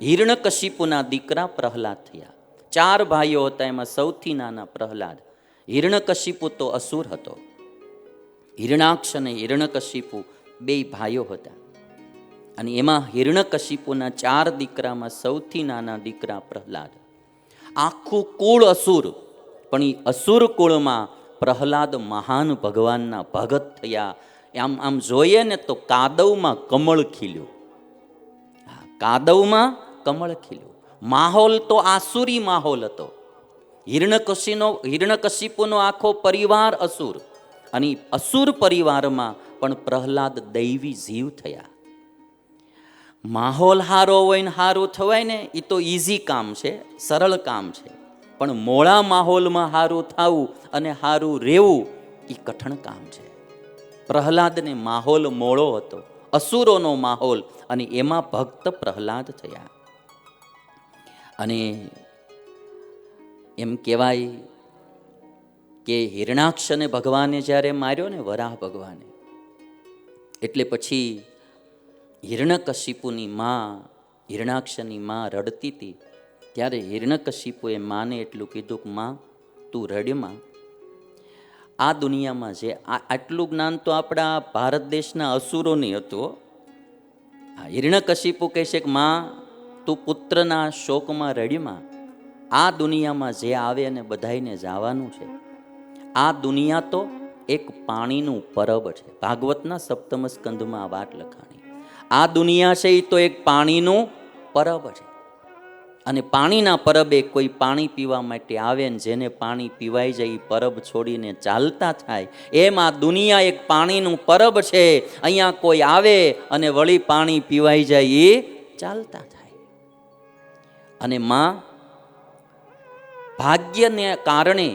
હિરણ્યકશિપુના દીકરા પ્રહલાદ થયા. 4 ભાઈઓ હતા, એમાં સૌથી નાના પ્રહલાદ. હિરણ્યકશિપુ તો અસુર હતો. હિરણાક્ષ અને હિરણ્યકશિપુ 2 ભાઈઓ હતા. અને એમાં હિરણ્યકશિપુના 4 દીકરામાં સૌથી નાના દીકરા પ્રહલાદ. આખું કુળ અસુર, પણ એ અસુર કુળમાં પ્રહલાદ મહાન ભગવાનના ભગત થયા. આમ જોઈએ ને તો કાદવમાં કમળ ખીલ્યું. કાદવમાં કમળ ખીલ્યું. માહોલ તો આસુરી માહોલ હતો. હિરણ્યકશિપુનો આખો પરિવાર અસુર, અને અસુર પરિવારમાં પણ પ્રહલાદ દૈવી જીવ થયા. માહોલ હારો હોય ને હારું થવાય ને એ તો ઈઝી કામ છે, સરળ કામ છે. પણ મોળા માહોલમાં હારું થવું અને હારું રહેવું એ કઠણ કામ છે. પ્રહલાદને માહોલ મોળો હતો, અસુરોનો માહોલ, અને એમાં ભક્ત પ્રહલાદ થયા. અને એમ કહેવાય કે હિરણાક્ષને ભગવાને જ્યારે માર્યો ને, વરાહ ભગવાને, એટલે પછી હિરણ્યકશિપુની માં, હિરણાક્ષની માં રડતી હતી. ત્યારે હિરણ્યકશિપુએ માને એટલું કીધું કે માં તું રડમાં. આ દુનિયામાં જે આટલું જ્ઞાન તો આપણા ભારત દેશના અસુરોની હતું. હિરણ્યકશિપુ કહે છે કે માં તું પુત્રના શોકમાં રડમાં. આ દુનિયામાં જે આવે અને બધાઈને જવાનું છે. આ દુનિયા તો એક પાણીનું પરબ છે. ભાગવતના 7મ સ્કંધમાં આ વાત લખાણી. આ દુનિયા છે એ તો એક પાણીનું પરબ છે. અને પાણીના પરબે કોઈ પાણી પીવા માટે આવે ને જેને પાણી પીવાઈ જાય એ પરબ છોડીને ચાલતા થાય. એમ આ દુનિયા એક પાણીનું પરબ છે. અહીંયા કોઈ આવે અને વળી પાણી પીવાઈ જાય એ ચાલતા થાય. અને માં ભાગ્યને કારણે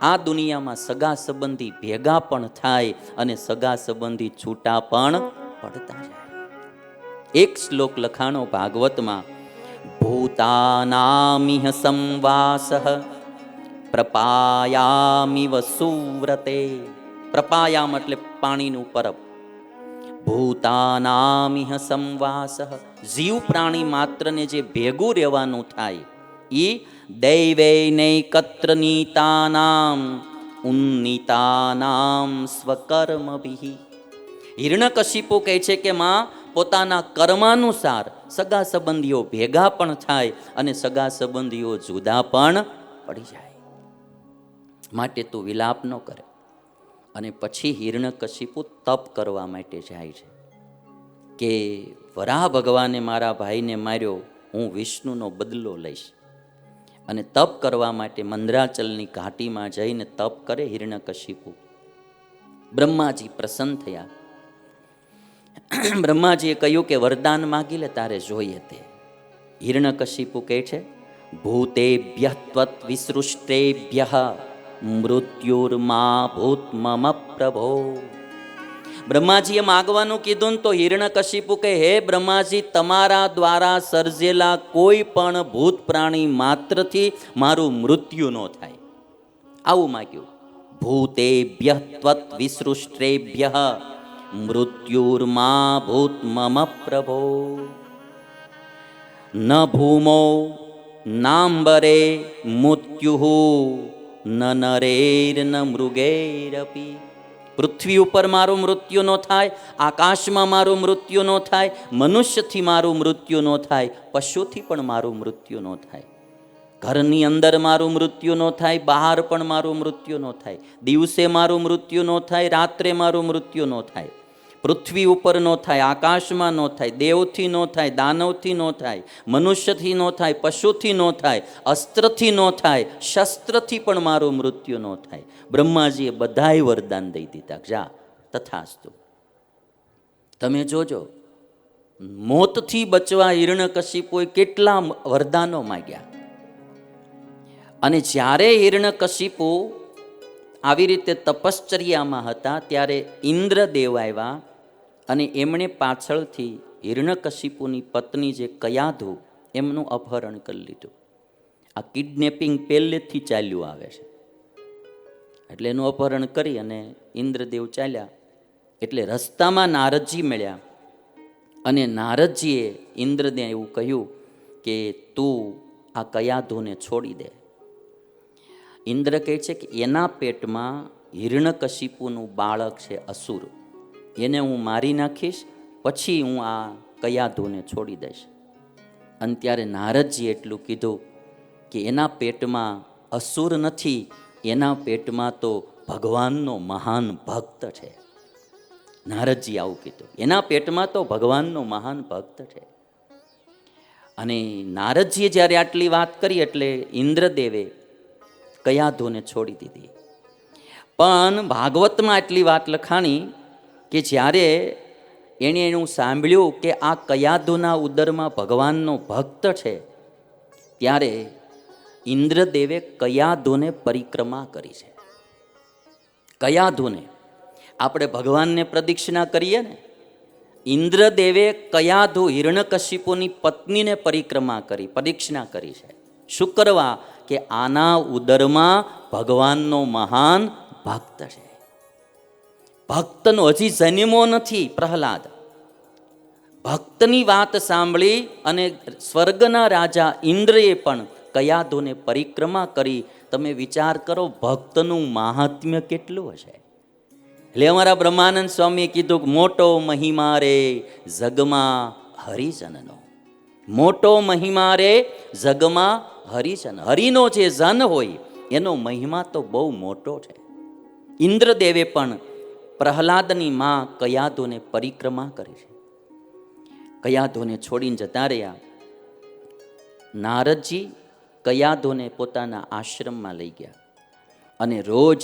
આ દુનિયામાં સગા સંબંધી ભેગા પણ થાય અને સગા સંબંધી છૂટા પણ પડતા જાય. એક શ્લોક લખાણો ભાગવતમાં, ભૂતાનામિહ સંવાસઃ પ્રપાયામિવ સુવ્રતે. પ્રપાયામ એટલે પાણીનું પરબ. ભૂતાનામિહ સંવાસઃ, જીવ પ્રાણી માત્રને જે ભેગું રહેવાનું થાય એ દૈવૈનૈકત્ર નીતાનામ ઉન્નીતાનામ સ્વકર્મભિઃ. હિરણ્યકશિપુ કહે છે કે માં પોતાના કર્માનુસાર સગા સંબંધીઓ ભેગા પણ થાય અને સગા સંબંધીઓ જુદા પણ પડી જાય. માટે તું વિલાપ ન કરે. અને પછી હિરણ્યકશિપુ તપ કરવા માટે જાય છે કે વરાહ ભગવાને મારા ભાઈને માર્યો, હું વિષ્ણુનો બદલો લઈશ. અને તપ કરવા માટે મંદરાચલની ઘાટીમાં જઈને તપ કરે હિરણ્યકશિપુ. બ્રહ્માજી પ્રસન્ન થયા. બ્રહ્માજીએ કહ્યું કે વરદાન માગી લે, તારે જોઈએ તે. હિરણ્યકશિપુ કહે છે, ભૂતેભ્યઃ ત્વત વિસૃષ્ટેભ્યઃ મૃત્યુર્મા ભૂત મમ પ્રભો. બ્રહ્માજીએ માગવાનું કીધું ને તો હિરણ્યકશિપુ કહે, હે બ્રહ્માજી, તમારા દ્વારા સર્જેલા કોઈ પણ ભૂત પ્રાણી માત્રથી મારું મૃત્યુ ન થાય. આવું માગ્યું. ભૂતેભ્યઃ ત્વત વિસૃષ્ટેભ્યઃ મૃત્યુર્મા ભૂત મમ પ્રભો. ન ભૂમો નાંબરે મૃત્યુ ન નરેર ન મૃગેરપી. પૃથ્વી ઉપર મારું મૃત્યુ ન થાય, આકાશમાં મારું મૃત્યુ ન થાય, મનુષ્યથી મારું મૃત્યુ ન થાય, પશુથી પણ મારું મૃત્યુ ન થાય. ઘરની અંદર મારું મૃત્યુ ન થાય, બહાર પણ મારું મૃત્યુ ન થાય. દિવસે મારું મૃત્યુ ન થાય, રાત્રે મારું મૃત્યુ ન થાય. પૃથ્વી ઉપર ન થાય, આકાશમાં ન થાય, દેવથી ન થાય, દાનવથી ન થાય, મનુષ્યથી ન થાય, પશુથી ન થાય, અસ્ત્રથી ન થાય, શસ્ત્રથી પણ મારું મૃત્યુ ન થાય. બ્રહ્માજીએ બધાય વરદાન દઈ દીધા. જા તથાસ્તુ. તમે જોજો, મોતથી બચવા હિરણ્યકશિપુએ કેટલા વરદાનો માગ્યા. અને જ્યારે હિરણ્યકશિપુ આવી રીતે તપશ્ચર્યામાં હતા ત્યારે ઇન્દ્રદેવ આવ્યા અને એમણે પાછળથી હિરણ્યકશિપુની પત્ની જે કયાધુ એમનું અપહરણ કરી લીધું. આ કિડનેપિંગ પહેલેથી ચાલ્યું આવે છે. એટલે એનું અપહરણ કરી અને ઇન્દ્રદેવ ચાલ્યા. એટલે રસ્તામાં નારદજી મળ્યા અને નારદજીએ ઇન્દ્રને એવું કહ્યું કે તું આ કયાધુને છોડી દે. ઇન્દ્ર કહે છે કે એના પેટમાં હિરણ્યકશિપુનું બાળક છે અસુર, એને હું મારી નાખીશ, પછી હું આ કયાધુને છોડી દઈશ. અને ત્યારે નારદજી એટલું કીધું કે એના પેટમાં અસુર નથી, એના પેટમાં તો ભગવાનનો મહાન ભક્ત છે. નારદજી આવું કીધું, એના પેટમાં તો ભગવાનનો મહાન ભક્ત છે. અને નારદજીએ જ્યારે આટલી વાત કરી એટલે ઇન્દ્રદેવે કયાધુને છોડી દીધી. પણ ભાગવતમાં આટલી વાત લખાણી કે જ્યારે એણે એનું સાંભળ્યું કે આ કયાધુના ઉદરમાં ભગવાનનો ભક્ત છે, ત્યારે ઇન્દ્રદેવે કયાધુને પરિક્રમા કરી છે. કયાધુને આપણે ભગવાનને પ્રદક્ષિણા કરીએ ને, ઇન્દ્રદેવે કયાધુ હિરણ્યકશિપુની પત્નીને પરિક્રમા કરી, પ્રદક્ષિણા કરી છે. શું કરવા? કે આના ઉદરમાં ભગવાનનો મહાન ભક્ત છે. ભક્તનો હજી જન્મો નથી પ્રહલાદ. ભક્તની વાત સાંભળી અને સ્વર્ગના રાજા ઇન્દ્રએ પણ કયાધુને પરિક્રમા કરી. તમે વિચાર કરો ભક્તનું મહાત્મ્ય કેટલું હશે. એટલે અમારા બ્રહ્માનંદ સ્વામીએ કીધું કે મોટો મહિમા રે જગમાં હરિજનનો. મોટો મહિમા રે જગમાં હરિજન. હરિનો જે જન હોય એનો મહિમા તો બહુ મોટો છે. ઇન્દ્રદેવે પણ પ્રહલાદની માં કયાધુને પરિક્રમા કરી છે. કયાધુને છોડીને જતા રહ્યા. નારદજી કયાધુને પોતાના આશ્રમમાં લઈ ગયા અને રોજ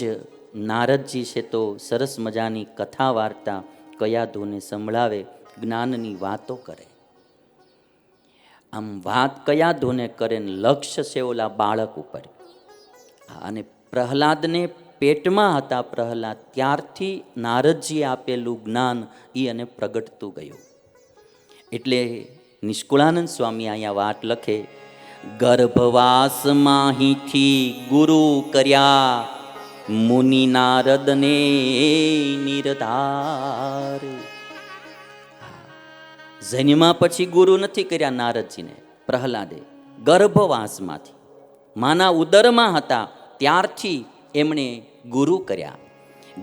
નારદજી છે તો સરસ મજાની કથા વાર્તા કયાધુને સંભળાવે, જ્ઞાનની વાતો કરે. આમ વાત કયાધુને કરે ને લક્ષ્ય છે ઓલા બાળક ઉપર. અને પ્રહલાદને પેટમાં હતા પ્રહલાદ, ત્યારથી નારદજીએ આપેલું જ્ઞાન એ અને પ્રગટતું ગયું. એટલે નિષ્કુળાનંદ સ્વામી અહીંયા વાત લખે, ગર્ભવાસ માહીથી ગુરુ કર્યા મુનિ નારદને નિરધાર. જન્મા પછી ગુરુ નથી કર્યા નારદજીને પ્રહલાદે, ગર્ભવાસમાંથી માના ઉદરમાં હતા ત્યારથી એમણે ગુરુ કર્યા.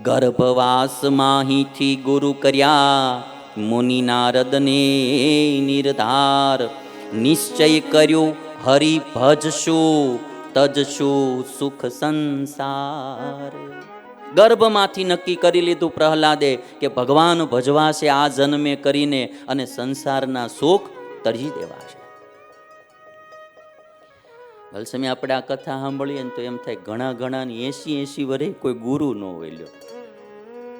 ગર્ભવાસ માહીથી ગુરુ કર્યા મુનિ નારદને નિરધાર. નિશ્ચય કર્યું હરિ ભજશું તજશું સુખ સંસાર. ગર્ભમાંથી નક્કી કરી લીધું પ્રહલાદે કે ભગવાન ભજવાશે આ જન્મે કરીને અને સંસારના સુખ તરજી દેવાશે. વલસમી આપણે આ કથા સાંભળીએ ને તો એમ થાય ઘણા 80 વર્ષે કોઈ ગુરુ ન હોય લ્યો.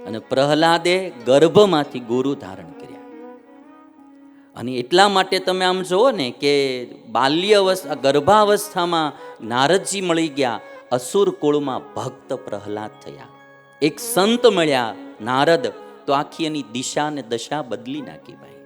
અને પ્રહલાદે ગર્ભમાંથી ગુરુ ધારણ કર્યા. અને એટલા માટે તમે આમ જુઓ ને કે ગર્ભાવસ્થામાં નારદજી મળી ગયા, અસુર કુળમાં ભક્ત પ્રહલાદ થયા. એક સંત મળ્યા નારદ, તો આખી એની દિશા ને દશા બદલી નાખી ભાઈ.